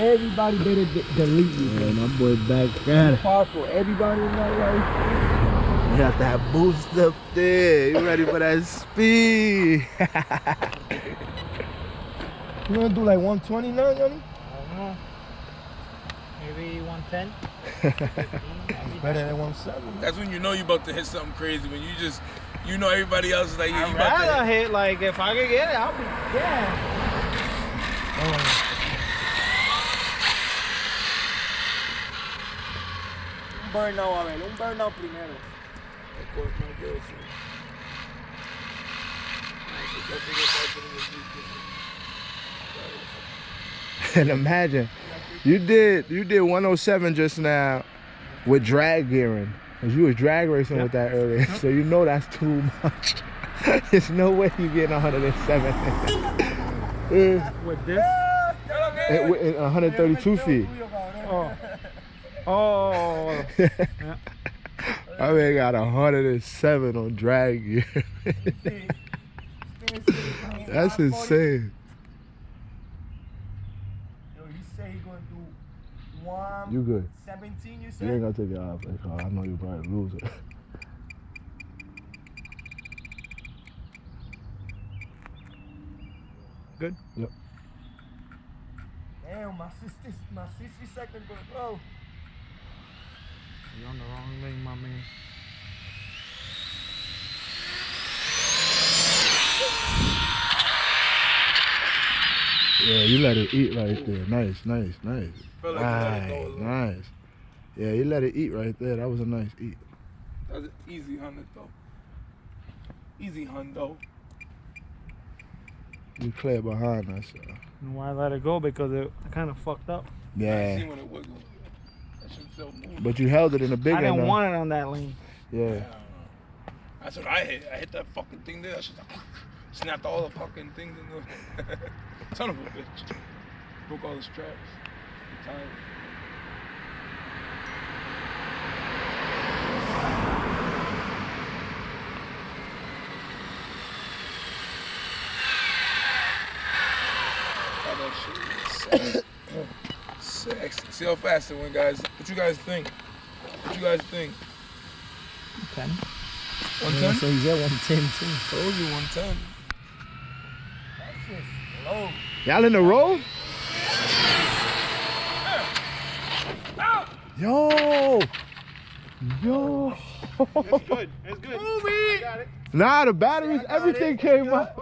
everybody better delete you. Man, my boy back at it. Powerful. Everybody in my life. You have to have boost up there. You ready for that speed? You wanna do like 120 now, Johnny? I don't know. Maybe 110. Better than 170. That's when you know you about to hit something crazy. When you just, you know everybody else is like, yeah, you I'd about to rather hit, like, if I could get it, I'll be, yeah. Un burnout, a ver, un burnout primero. And imagine, you did 107 just now with drag gearing. Cause you was drag racing with that earlier. So you know that's too much. There's no way you getting 107. With this? At 132 feet. Oh. Oh. I mean, got 107 on drag gear. That's insane. Yo, you say he gonna do 117, You good. you You said? ain't gonna take it off because I know you probably lose it. Good? Yep. Damn, my 60 seconds gonna go. You're on the wrong lane, my man. Yeah, you let it eat right there. Nice, nice, nice. Felt like you let it go a little. Nice. Yeah, you let it eat right there. That was a nice eat. That was an easy 100 though. Easy hundo. You clear behind us. And why let it go? Because it kind of fucked up. I Yeah. see when it wiggled. That shit felt moving. But you held it in the big I end. didn't though. want it on that lane. Yeah. I don't know. That's what I hit. I hit that fucking thing there. That shit like, snapped all the fucking things in the son of a bitch. Broke all the straps. I'm tired. How that shit is sexy. See how fast it went, guys. What you guys think? What you guys think? 10. 110? So he's at 110 too. Told you 110. That shit's low. Y'all in the road? Yo! Yo! It's good. It's good. Movie! Got it. Nah, the batteries, everything came up.